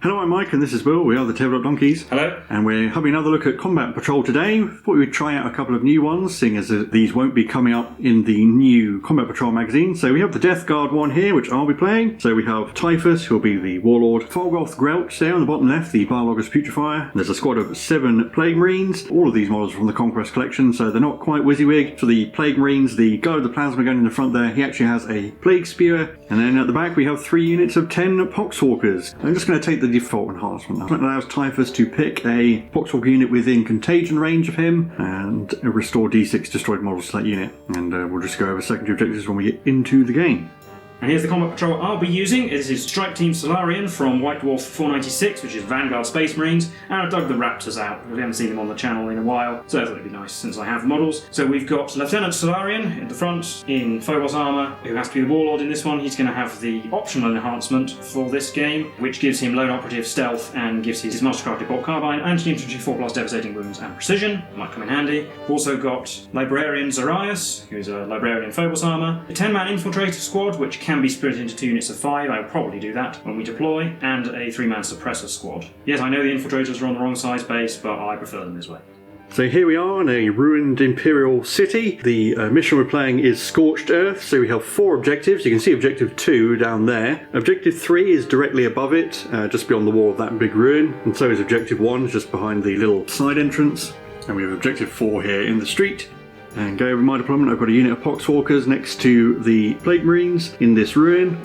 Hello, I'm Mike and this is Will. We are the Tabletop Donkeys. Hello. And we're having another look at Combat Patrol today. Thought we would try out a couple of new ones, seeing as these won't be coming up in the new Combat Patrol magazine. So we have the Death Guard one here, which I'll be playing. So we have Typhus, who'll be the Warlord. Folgoth Grouch there on the bottom left, the Biologist Putrefier. There's a squad of 7 Plague Marines. All of these models are from the Conquest collection, so they're not quite WYSIWYG. For the Plague Marines, the guy with the plasma gun in the front there, he actually has a Plague Spewer. And then at the back we have 3 units of 10 Poxwalkers. I'm just going to take the default enhancement. That allows Typhus to pick a Poxwalker unit within contagion range of him and restore D6 destroyed models to that unit. And we'll just go over secondary objectives when we get into the game. And here's the combat patrol I'll be using. This is Strike Team Solarien from White Dwarf 496, which is Vanguard Space Marines, and I've dug the Raptors out. We haven't seen them on the channel in a while, so I thought it'd be nice since I have the models. So we've got Lieutenant Solarien in the front, in Phobos armour, who has to be the Warlord in this one. He's going to have the optional enhancement for this game, which gives him Lone Operative Stealth and gives his Mastercrafted Bolt Carbine, Anti-Infantry 4+ Devastating Wounds and Precision. Might come in handy. We've also got Librarian Zarias, who is a Librarian in Phobos armour, a 10-man Infiltrator squad, which can be split into 2 units of 5, I will probably do that when we deploy, and a 3-man Suppressor squad. Yes, I know the Infiltrators are on the wrong size base, but I prefer them this way. So here we are in a ruined Imperial city. The mission we're playing is Scorched Earth, so we have 4 objectives. You can see Objective 2 down there. Objective 3 is directly above it, just beyond the wall of that big ruin, and so is Objective 1, just behind the little side entrance. And we have Objective 4 here in the street. And go over my deployment, I've got a unit of Poxwalkers next to the Plague Marines in this ruin.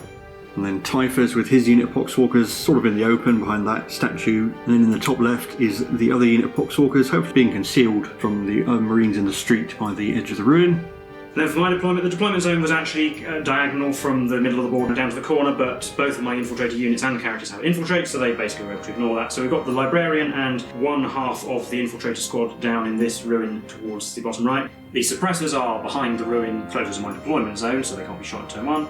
And then Typhus with his unit of Poxwalkers sort of in the open behind that statue. And then in the top left is the other unit of Poxwalkers, hopefully being concealed from the Marines in the street by the edge of the ruin. Then for my deployment, the deployment zone was actually diagonal from the middle of the board down to the corner, but both of my infiltrator units and characters have infiltrate, so they basically were able to ignore that. So we've got the Librarian and one half of the infiltrator squad down in this ruin towards the bottom right. The suppressors are behind the ruin closer to my deployment zone, so they can't be shot in turn 1.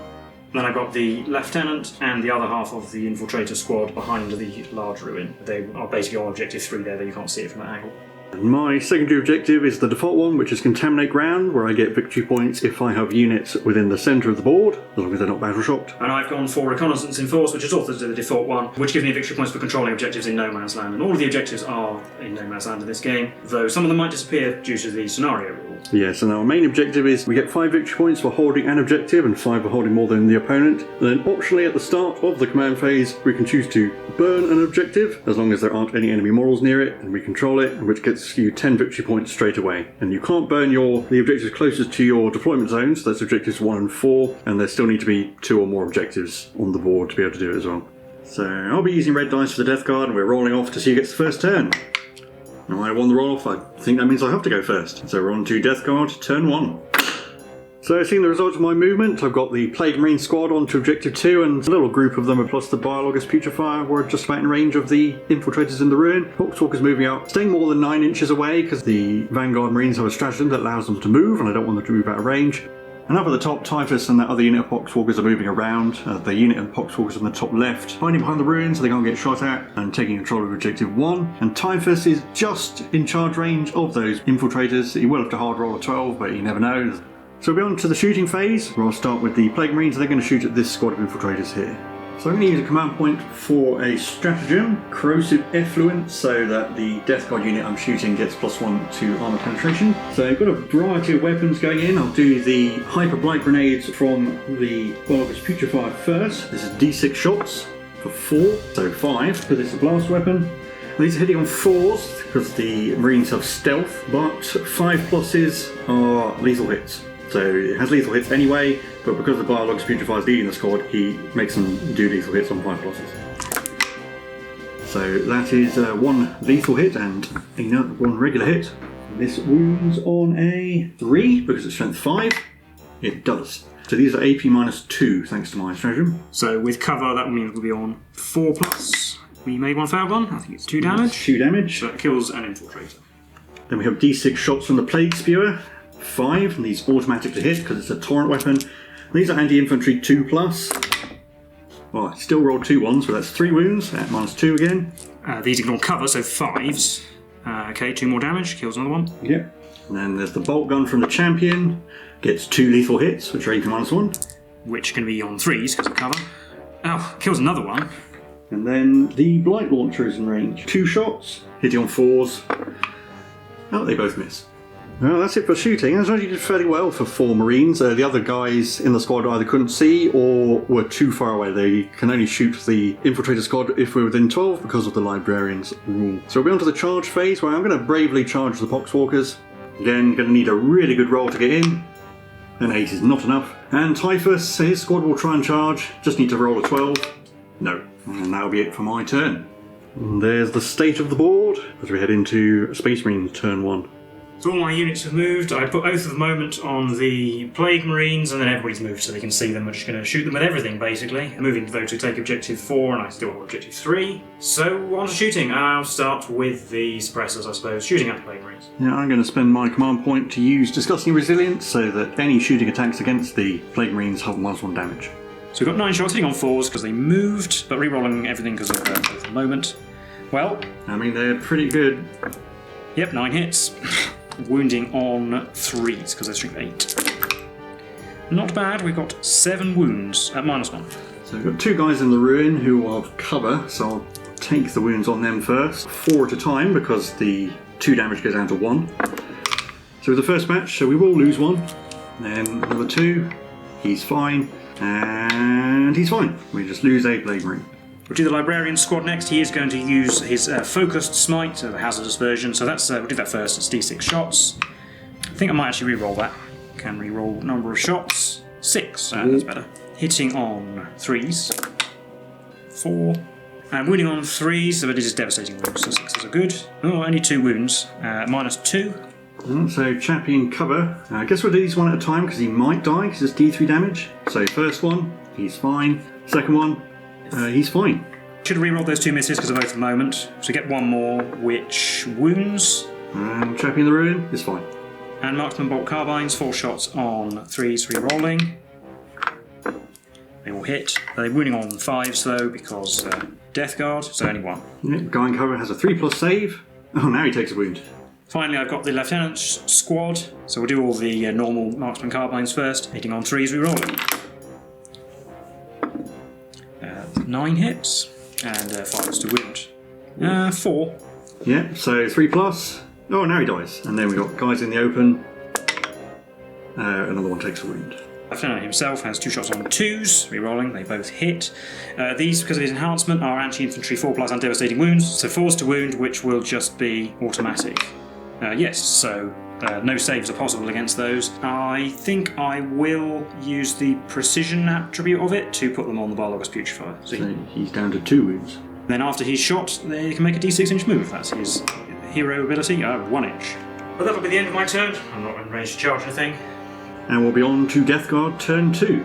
Then I've got the Lieutenant and the other half of the infiltrator squad behind the large ruin. They are basically on Objective 3 there, but you can't see it from that angle. My secondary objective is the default one, which is Contaminate Ground, where I get victory points if I have units within the centre of the board, as long as they're not battle shocked. And I've gone for Reconnaissance in Force, which is also the default one, which gives me victory points for controlling objectives in No Man's Land. And all of the objectives are in No Man's Land in this game, though some of them might disappear due to the scenario rule. Yes, and our main objective is we get 5 victory points for holding an objective and 5 for holding more than the opponent. And then optionally at the start of the command phase, we can choose to burn an objective, as long as there aren't any enemy models near it, and we control it, which gets you 10 victory points straight away. And you can't burn the objectives closest to your deployment zones, so that's objectives 1 and 4, and there still need to be 2 or more objectives on the board to be able to do it as well. So I'll be using red dice for the Death Guard, and we're rolling off to see who gets the first turn. Now I won the roll off, I think that means I have to go first. So we're on to Death Guard, turn 1. So seeing the results of my movement, I've got the Plague Marine squad onto Objective 2, and a little group of them plus the Biologist Putrefier were just about in range of the infiltrators in the ruin. Poxwalkers moving out, staying more than 9 inches away because the Vanguard Marines have a stratagem that allows them to move, and I don't want them to move out of range. And up at the top, Typhus and that other unit of Poxwalkers are moving around. The unit of Poxwalkers on the top left, hiding behind the ruins so they can't get shot at, and taking control of Objective 1. And Typhus is just in charge range of those infiltrators. He will have to hard roll a 12, but you never know. So we'll be on to the shooting phase, where I'll start with the Plague Marines, and they're going to shoot at this squad of infiltrators here. So I'm going to use a command point for a stratagem, Corrosive Effluent, so that the Death Guard unit I'm shooting gets +1 to armour penetration. So I've got a variety of weapons going in. I'll do the Hyper Blight Grenades from the Biologist Putrefier first. This is D6 shots for 4, so 5, because it's a blast weapon. These are hitting on 4s, because the Marines have stealth, but 5 pluses are lethal hits. So it has lethal hits anyway, but because the Biologist Putrefier is leading the squad, he makes them do lethal hits on 5 pluses. So that is 1 lethal hit and 1 regular hit. This wounds on a 3, because it's strength 5. It does. So these are AP -2, thanks to my stratagem. So with cover, that means we'll be on 4+. We made 1 fail gun, I think it's 2 damage. 2 damage. So it kills an infiltrator. Then we have D6 shots from the Plague Spewer. 5, and these automatically hit because it's a torrent weapon. These are anti-infantry 2+. Well, I still rolled 2 ones, so that's 3 wounds at -2 again. These ignore cover, so 5s. Okay, 2 more damage, kills another one. Yep. And then there's the bolt gun from the champion. Gets 2 lethal hits, which are AP -1. Which can be on 3s because of cover. Oh, kills another one. And then the Blight Launcher is in range. 2 shots, hitting on 4s. Oh, they both miss. Well, that's it for shooting. As you did fairly well for 4 Marines. The other guys in the squad either couldn't see or were too far away. They can only shoot the Infiltrator squad if we're within 12 because of the Librarian's rule. So we'll be on to the charge phase, where I'm going to bravely charge the Poxwalkers. Again, going to need a really good roll to get in. An 8 is not enough. And Typhus, his squad will try and charge. Just need to roll a 12. No. And that'll be it for my turn. And there's the state of the board as we head into Space Marine turn 1. So all my units have moved. I put Oath of the Moment on the Plague Marines, and then everybody's moved so they can see them. We're just going to shoot them with everything, basically. Moving though to take Objective 4, and I still have Objective 3. So on to shooting. I'll start with the suppressors, I suppose. Shooting at the Plague Marines. Yeah, I'm going to spend my command point to use Disgusting Resilience so that any shooting attacks against the Plague Marines have -1 damage. So we've got 9 shots hitting on 4s because they moved, but re-rolling everything because of Oath of the Moment. Well, I mean, they're pretty good. Yep, 9 hits. Wounding on 3s because they're strength 8. Not bad, we've got 7 wounds at -1. So we've got 2 guys in the ruin who are cover, so I'll take the wounds on them first. 4 at a time because the 2 damage goes down to 1. So with the first match, so we will lose 1. Then another 2. He's fine. And he's fine. We just lose a Plague Marine. We'll do the Librarian squad next. He is going to use his Focused Smite, the hazardous version. So that's we'll do that first. It's D6 shots. I think I might actually re-roll that. Can re-roll number of shots. 6. That's better. Hitting on 3s. 4. And wounding on 3s, but it is devastating wounds, so 6s are good. Oh, only 2 wounds. -2. So Chappie in cover. I guess we'll do these one at a time because he might die because it's D3 damage. So first one, he's fine. Second one, he's fine. Should have re-rolled those 2 misses because of Oath of the Moment. So we get 1 more, which wounds. And Chappie in the ruin is fine. And Marksman Bolt Carbines, 4 shots on 3s, re-rolling. They will hit. They're wounding on 5s though because Death Guard, so only 1. Yep, guy in cover has a 3+ save. Oh, now he takes a wound. Finally, I've got the Lieutenant's squad, so we'll do all the normal Marksman Carbines first. Hitting on 3s, re-rolling. 9 hits, and 5s to wound. 4. Yep, so 3+. Oh, now he dies. And then we've got guys in the open. Another one takes a wound. Lieutenant himself has 2 shots on 2s, re-rolling, they both hit. These, because of his enhancement, are anti-infantry 4+ and devastating wounds, so 4s to wound, which will just be automatic. Yes, so no saves are possible against those. I think I will use the precision attribute of it to put them on the Biologist Putrefier. So he's down to 2 wounds. Then after he's shot, they can make a D6-inch move. That's his hero ability, 1 inch. But that'll be the end of my turn. I'm not in range to charge anything. And we'll be on to Death Guard turn 2.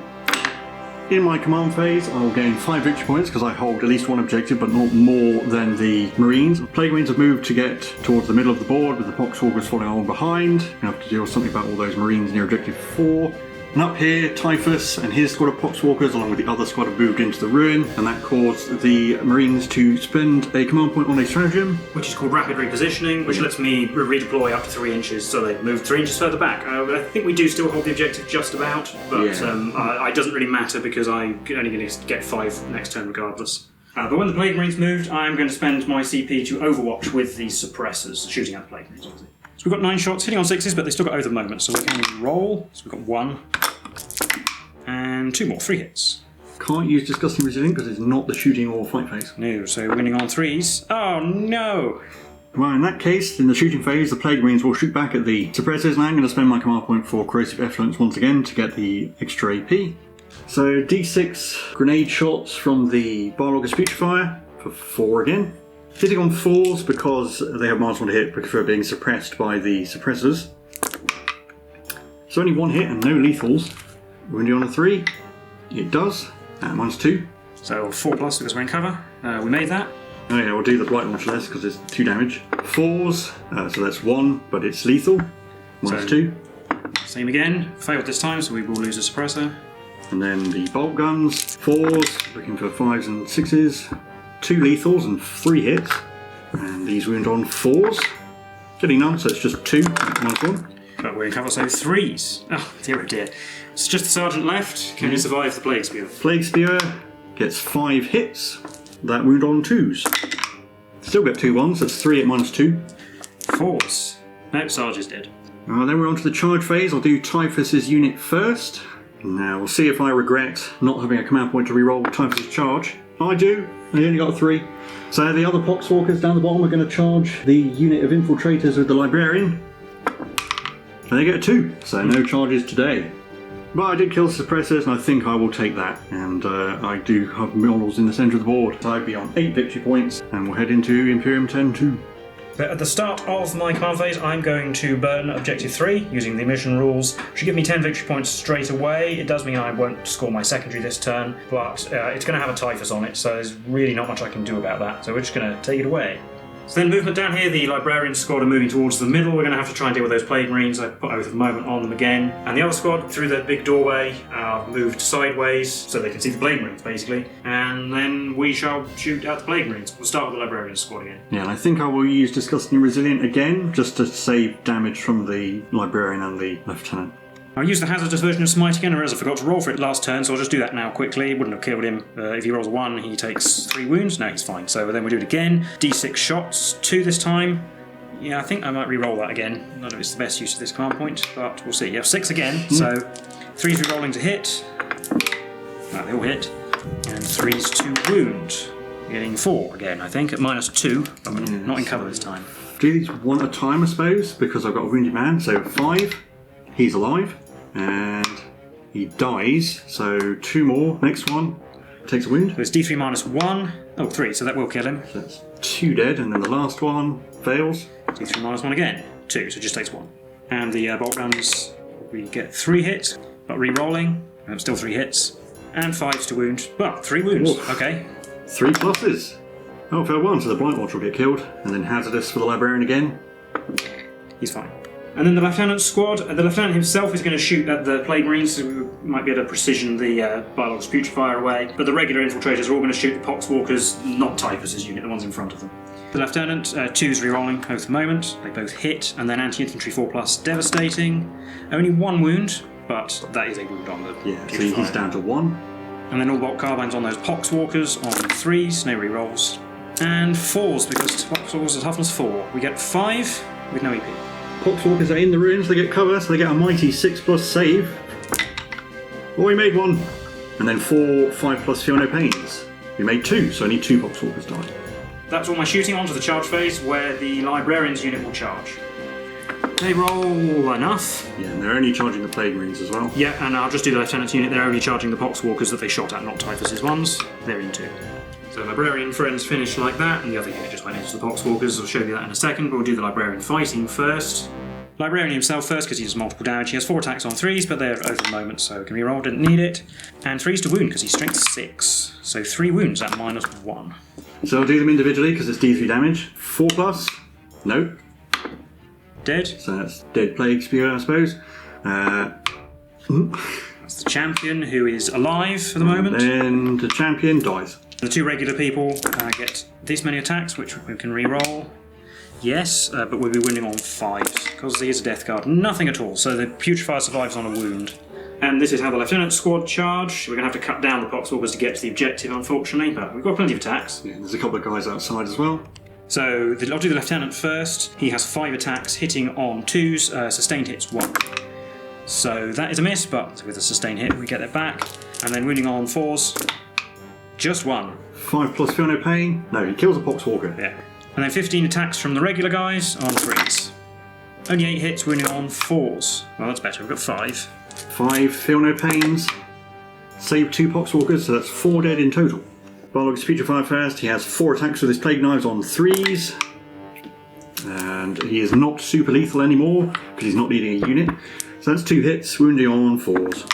In my command phase, I'll gain 5 victory points because I hold at least 1 objective, but not more than the Marines. Plague Marines have moved to get towards the middle of the board, with the Poxwalkers following on behind. I have to deal with something about all those Marines near objective 4. And up here, Typhus and his squad of Poxwalkers, along with the other squad, have moved into the ruin, and that caused the Marines to spend a command point on a stratagem, which is called Rapid Repositioning, which lets me redeploy up to 3 inches, so they move 3 inches further back. I think we do still hold the objective just about, but it doesn't really matter because I'm only going to get 5 next turn regardless. But when the Plague Marines moved, I'm going to spend my CP to Overwatch with the suppressors, shooting at the Plague Marines, obviously. So we've got 9 shots, hitting on 6s, but they still got Oath of Moment, so we can roll. So we've got 1. And 2 more, 3 hits. Can't use Disgusting Resilience because it's not the shooting or fight phase. No, so winning on 3s. Oh no! Well, in that case, in the shooting phase, the Plague Marines will shoot back at the suppressors, and I'm going to spend my command point for Corrosive Effluence once again to get the extra AP. So D6 grenade shots from the Biologist Putrefier for 4 again. Hitting on 4s because they have -1 to hit because we're being suppressed by the suppressors. So only 1 hit and no lethals. Wounding on a 3. It does. At -2. So 4+ because we're in cover. We made that. Oh yeah, we'll do the Blight Launcher less because it's 2 damage. 4s, so that's 1, but it's lethal. -2. Same again. Failed this time, so we will lose a suppressor. And then the bolt guns. 4s, looking for 5s and 6s. 2 lethals and 3 hits. And these wound on 4s. Getting none, so it's just 2. -1. But we're in cover, so 3s. Oh, dear oh dear. It's just the Sergeant left. Can he survive the Plague Spear? Plague Spear gets 5 hits. that wound on 2s. Still get 2 1s, that's 3 at -2. 4s. Nope, Sarge is dead. Then we're on to the charge phase. I'll do Typhus's unit first. Now we'll see if I regret not having a command point to reroll Typhus's charge. I do. I only got a 3. So the other Poxwalkers down the bottom are going to charge the unit of infiltrators with the Librarian. And they get a 2, so no charges today. But I did kill the suppressors, and I think I will take that. And I do have models in the centre of the board. So I'd be on 8 victory points, and we'll head into Imperium 10-2. But at the start of my command phase, I'm going to burn Objective 3 using the mission rules, which should give me 10 victory points straight away. It does mean I won't score my secondary this turn, but it's going to have a Typhus on it, so there's really not much I can do about that. So we're just going to take it away. So then movement down here, the Librarian squad are moving towards the middle. We're going to have to try and deal with those Plague Marines. I put Oath of Moment on them again. And the other squad, through the big doorway, moved sideways so they can see the Plague Marines, basically. And then we shall shoot at the Plague Marines. We'll start with the Librarian squad again. Yeah, and I think I will use Disgusting Resilient again, just to save damage from the Librarian and the Lieutenant. I'll use the hazardous version of Smite again, whereas I forgot to roll for it last turn, so I'll just do that now quickly. It wouldn't have killed him. If he rolls a 1, he takes 3 wounds. No, he's fine. So then we'll do it again. D6 shots, 2 this time. Yeah, I think I might re-roll that again. I don't know if it's the best use of this command point, but we'll see. Yeah, 6 again, so 3's re-rolling to hit. Right, they all hit. And 3's to wound. Getting 4 again, I think, at -2, but we're not in cover this time. Do these one at a time, I suppose, because I've got a wounded man. So 5, he's alive. And he dies, so 2 more. Next one takes a wound. So it's D3 -1. Oh, 3, so that will kill him. So that's 2 dead, and then the last one fails. D3 -1 again. 2, so it just takes 1. And the bolt guns, we get 3 hits, but re-rolling. Still 3 hits. And 5s to wound. Well, 3 wounds. Oof. Okay. 3 pluses. Oh, failed 1, so the Blight Watcher will get killed. And then Hazardous for the Librarian again. He's fine. And then the Lieutenant squad, the Lieutenant himself is going to shoot at the Plague Marines, so we might be able to precision the Biolog's Putrefier away. But the regular infiltrators are all going to shoot the Poxwalkers, not Typhus's unit, the ones in front of them. The Lieutenant, 2's re-rolling, Oath of Moment. They both hit, and then anti-infantry 4+, devastating. Only 1 wound, but that is a wound on the Yeah, so Putrefier. he's down to 1. And then all bolt carbines on those Poxwalkers on 3s, no re-rolls. And 4s, because Poxwalkers are toughness 4. We get 5 with no EP. Poxwalkers are in the ruins, they get cover, so they get a mighty 6+ save. Oh, we made 1. And then 4 5+ feel no pains. We made 2, so only 2 Poxwalkers died. That's all my shooting. On to the charge phase, where the Librarian's unit will charge. They roll enough. Yeah, and they're only charging the Plague Marines as well. Yeah, and I'll just do the Lieutenant's unit. They're only charging the Poxwalkers that they shot at, not Typhus's ones. They're in 2. So Librarian friends finished like that, and the other unit just went into the Poxwalkers. I'll show you that in a second, but we'll do the Librarian fighting first. Librarian himself first, because he does multiple damage. He has 4 attacks on 3s, but they're Oath of Moment, so it can be rolled, didn't need it. And 3's to wound, because he's strength 6. So 3 wounds at -1. So I'll do them individually, because it's D3 damage. 4+, no. Dead. So that's Dead Plague Spear, I suppose. That's the champion, who is alive for the moment. Then the champion dies. The 2 regular people get this many attacks, which we can re-roll. Yes, but we'll be winning on 5s, because he is a death guard. Nothing at all, so the Putrefier survives on a wound. And this is how the Lieutenant squad charge. We're going to have to cut down the Poxwalkers to get to the objective, unfortunately, but we've got plenty of attacks. Yeah, there's a couple of guys outside as well. So I'll do the Lieutenant first. He has 5 attacks, hitting on 2s, sustained hits 1. So that is a miss, but with a sustained hit we get it back. And then wounding on 4s, just 1. 5+ feel no pain. No, he kills a Poxwalker. Yeah. And then 15 attacks from the regular guys on 3s. Only 8 hits, wounding on 4s. Well, that's better, we've got 5. 5 feel no pains. Save 2 Poxwalkers, so that's 4 dead in total. Biolog's Putrefier first. He has 4 attacks with his Plague Knives on 3s. And he is not super lethal anymore, because he's not leading a unit. So that's 2 hits, wounding on 4s.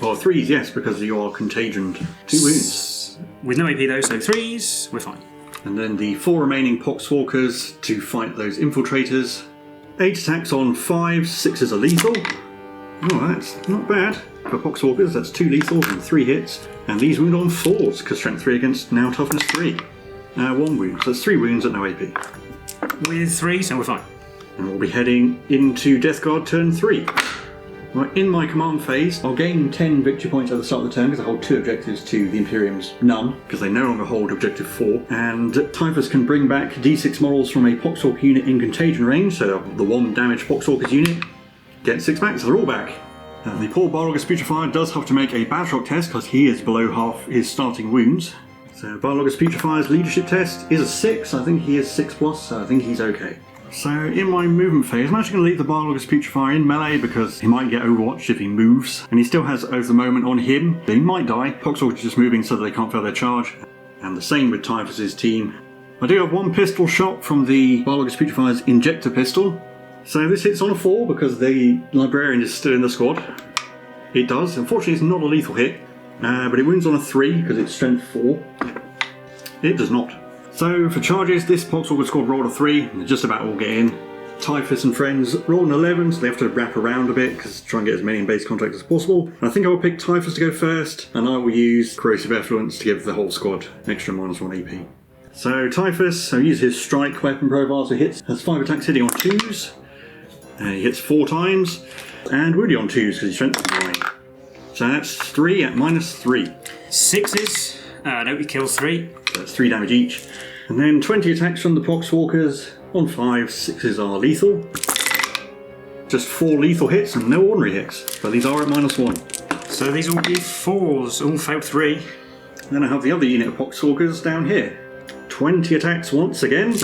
Or 3s, yes, because you are contagioned. 2 wounds. With no AP though, so 3s, we're fine. And then the 4 remaining Poxwalkers to fight those infiltrators. 8 attacks on 5s, 6s are lethal. Oh, that's not bad. For Poxwalkers, that's 2 lethals and 3 hits. And these wound on 4s, because strength 3 against now toughness 3. 1 wound, so that's 3 wounds at no AP. With 3, so we're fine. And we'll be heading into Death Guard turn 3. Right, in my command phase, I'll gain 10 victory points at the start of the turn because I hold 2 objectives to the Imperium's none, because they no longer hold objective 4. And Typhus can bring back D6 models from a Poxhawk unit in contagion range, so the 1 damaged Poxhawkers unit gets 6 back, so they're all back. The poor Biologist Putrefier does have to make a Bad Shock test because he is below half his starting wounds. So Biologist Putrefier's leadership test is a 6, I think he is 6+, so I think he's okay. So in my movement phase, I'm actually going to leave the Biologist Putrefier in melee because he might get overwatched if he moves, and he still has Oath of the Moment on him. He might die. Poxhawk is just moving so that they can't fail their charge, and the same with Typhus's team. I do have 1 pistol shot from the Biologist Putrefier's injector pistol, so this hits on a 4 because the Librarian is still in the squad. It does. Unfortunately, it's not a lethal hit, but it wounds on a 3 because it's strength 4. It does not. So for charges, this Poxhawk squad rolled a 3, and they just about all get in. Typhus and friends rolled an 11, so they have to wrap around a bit, because try and get as many in base contact as possible. And I think I will pick Typhus to go first, and I will use Corrosive Effluence to give the whole squad an extra -1 AP. So Typhus, I'll use his strike weapon profile, so hits, has 5 attacks hitting on 2s. He hits 4 times, and wounding on 2s because he's strength 9. So that's 3 at -3. 6s, no, he kills 3. That's 3 damage each. And then 20 attacks from the Poxwalkers. On 5, 6s are lethal. Just 4 lethal hits and no ordinary hits, but these are at -1. So these will be 4s, all failed 3. And then I have the other unit of Poxwalkers down here. 20 attacks once again.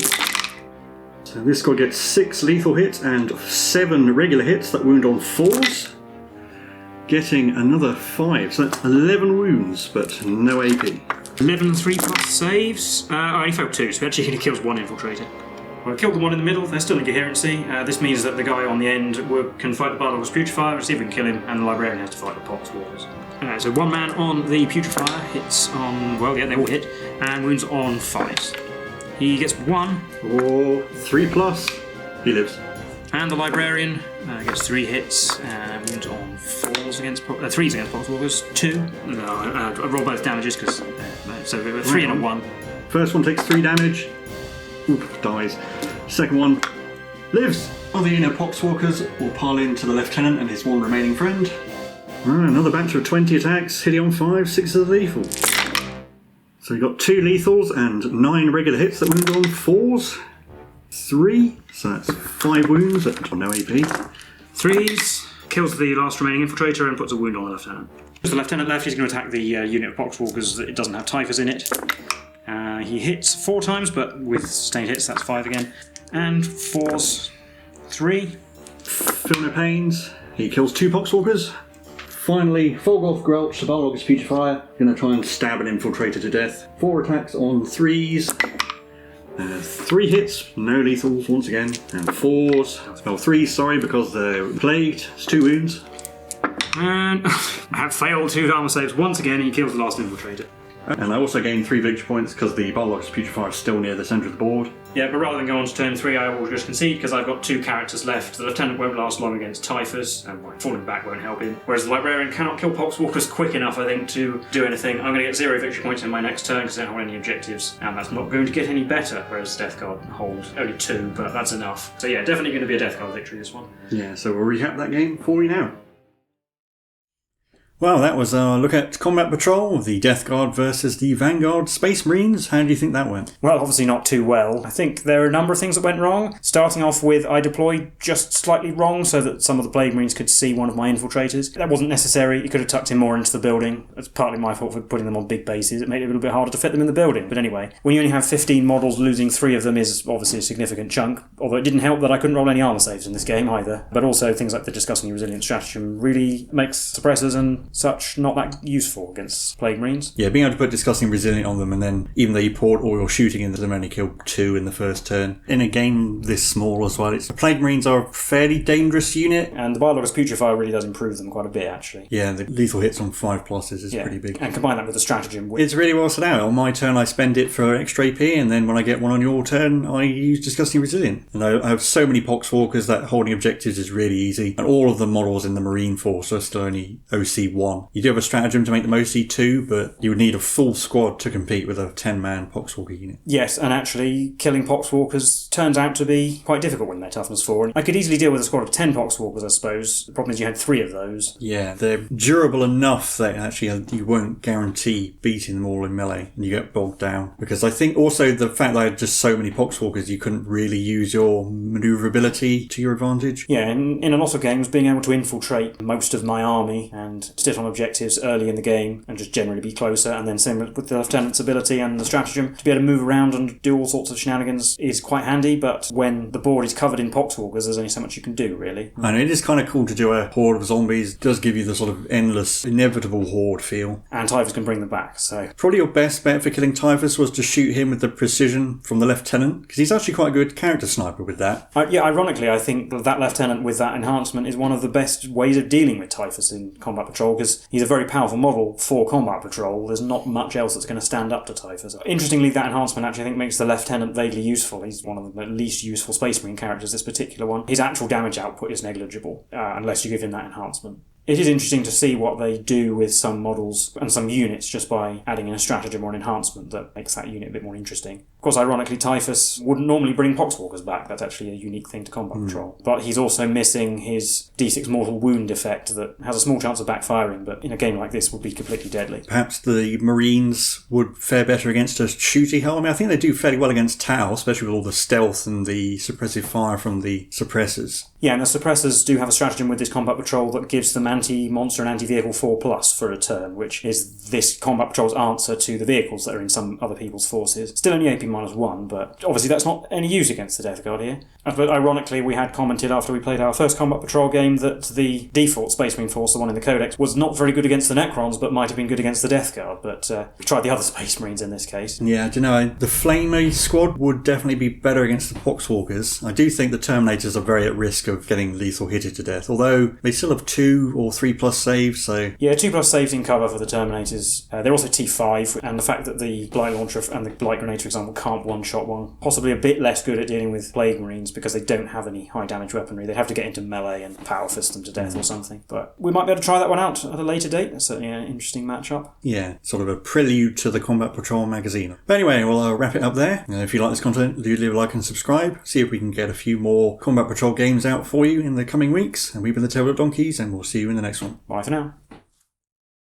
So this guy gets 6 lethal hits and 7 regular hits that wound on 4s. Getting another 5, so that's 11 wounds, but no AP. 11 and 3 plus saves. I only failed 2, so actually he kills 1 infiltrator. Well, I killed the one in the middle, they're still in coherency. This means that the guy on the end can fight the Biologist Putrefier, see if we can kill him, and the Librarian has to fight the Poxwalkers. So 1 man on the Putrefier hits on, well, yeah, they all hit, and wounds on 5s. He gets 1. Or 3 plus. He lives. And the Librarian gets 3 hits, wounds on 4s against 3s against Poxwalkers. 2. No, I roll both damages because so 3 and a 1. First one takes 3 damage. Oop, dies. Second one lives. Other unit of Poxwalkers will pile into the Lieutenant and his 1 remaining friend. Another batch of 20 attacks, hitting on 5, 6 are lethal. So we've got 2 lethals and 9 regular hits that wound on 4s. 3, so that's 5 wounds at no AP. 3s, kills the last remaining infiltrator and puts a wound on the Lieutenant. There's the Lieutenant left, he's going to attack the unit of Poxwalkers that it doesn't have Typhus in it. He hits 4 times, but with sustained hits, that's 5 again. And 4s, 3. Feel no pains. He kills 2 Poxwalkers. Finally, Folgoth Grelch, the Biologist Putrefier, going to try and stab an infiltrator to death. 4 attacks on 3s. 3 hits, no lethals once again, and 4s. Well, 3s, sorry, because they're plagued. It's 2 wounds. And I have failed 2 armor saves once again, and he kills the last infiltrator. And I also gained 3 victory points because the Biologist Putrefier is still near the centre of the board. Yeah, but rather than go on to turn 3, I will just concede because I've got 2 characters left. The Lieutenant won't last long against Typhus, and falling back won't help him. Whereas the Librarian cannot kill Poxwalkers quick enough, I think, to do anything. I'm going to get 0 victory points in my next turn because I don't hold any objectives, and that's not going to get any better. Whereas Death Guard holds only 2, but that's enough. So yeah, definitely going to be a Death Guard victory, this one. Yeah, so we'll recap that game for you now. Well, that was our look at Combat Patrol, the Death Guard versus the Vanguard Space Marines. How do you think that went? Well, obviously not too well. I think there are a number of things that went wrong. Starting off with, I deployed just slightly wrong so that some of the Plague Marines could see one of my infiltrators. That wasn't necessary. You could have tucked him more into the building. It's partly my fault for putting them on big bases. It made it a little bit harder to fit them in the building. But anyway, when you only have 15 models, losing 3 of them is obviously a significant chunk. Although it didn't help that I couldn't roll any armor saves in this game either. But also things like the Discussing Resilient Stratagem really makes suppressors and such not that useful against Plague Marines. Yeah, being able to put Discussing Resilient on them, and then even though you poured all your shooting into them, only killed 2 in the first turn. In a game this small as well, the Plague Marines are a fairly dangerous unit. And the Biologist Putrefier really does improve them quite a bit, actually. Yeah, the lethal hits on 5 pluses is pretty big. And combine that with the stratagem. It's really well set out. On my turn, I spend it for extra AP, and then when I get one on your turn, I use Discussing Resilient. And I have so many Poxwalkers that holding objectives is really easy. And all of the models in the Marine Force are still only OC E1. You do have a stratagem to make the most E2, but you would need a full squad to compete with a 10-man Poxwalker unit. Yes, and actually killing Poxwalkers turns out to be quite difficult when they're toughness 4. I could easily deal with a squad of 10 Poxwalkers, I suppose. The problem is you had 3 of those. Yeah, they're durable enough that actually you won't guarantee beating them all in melee, and you get bogged down. Because I think also the fact that I had just so many Poxwalkers, you couldn't really use your manoeuvrability to your advantage. Yeah, in a lot of games, being able to infiltrate most of my army and sit on objectives early in the game and just generally be closer, and then same with the Lieutenant's ability and the stratagem, to be able to move around and do all sorts of shenanigans is quite handy, but when the board is covered in Poxwalkers, there's only so much you can do, really. And it is kind of cool to do a horde of zombies. It does give you the sort of endless, inevitable horde feel. And Typhus can bring them back, so... Probably your best bet for killing Typhus was to shoot him with the precision from the Lieutenant, because he's actually quite a good character sniper with that. Yeah, ironically, I think that Lieutenant with that enhancement is one of the best ways of dealing with Typhus in Combat Patrol, because he's a very powerful model for Combat Patrol. There's not much else that's going to stand up to Typhus. Interestingly, that enhancement actually I think makes the Lieutenant vaguely useful. He's one of the least useful Space Marine characters, this particular one. His actual damage output is negligible, unless you give him that enhancement. It is interesting to see what they do with some models and some units just by adding in a stratagem or an enhancement that makes that unit a bit more interesting. Of course, ironically, Typhus wouldn't normally bring Poxwalkers back. That's actually a unique thing to Combat Patrol. But he's also missing his D6 mortal wound effect that has a small chance of backfiring, but in a game like this would be completely deadly. Perhaps the Marines would fare better against a shooty hull. I mean, I think they do fairly well against Tau, especially with all the stealth and the suppressive fire from the suppressors. Yeah, and the suppressors do have a stratagem with this Combat Patrol that gives them anti-monster and anti-vehicle 4+ for a turn, which is this Combat Patrol's answer to the vehicles that are in some other people's forces. Still only AP-1, but obviously that's not any use against the Death Guard here. But ironically, we had commented after we played our first Combat Patrol game that the default Space Marine force, the one in the Codex, was not very good against the Necrons, but might have been good against the Death Guard. But we tried the other Space Marines in this case. Yeah, I don't know. The Flamer squad would definitely be better against the Poxwalkers. I do think the Terminators are very at risk of getting lethal hitted to death, although they still have 2 or 3+ saves, so... Yeah, 2+ saves in cover for the Terminators. They're also T5, and the fact that the Blight Launcher and the Blight Grenade, for example, can't one-shot one. Possibly a bit less good at dealing with Plague Marines because they don't have any high damage weaponry. They have to get into melee and power fist them to death or something. But we might be able to try that one out at a later date. That's certainly an interesting matchup. Yeah, sort of a prelude to the Combat Patrol magazine. But anyway, we'll wrap it up there. If you like this content, do leave a like and subscribe. See if we can get a few more Combat Patrol games out for you in the coming weeks. And we've been the Tabletop Donkeys, and we'll see you in the next one. Bye for now.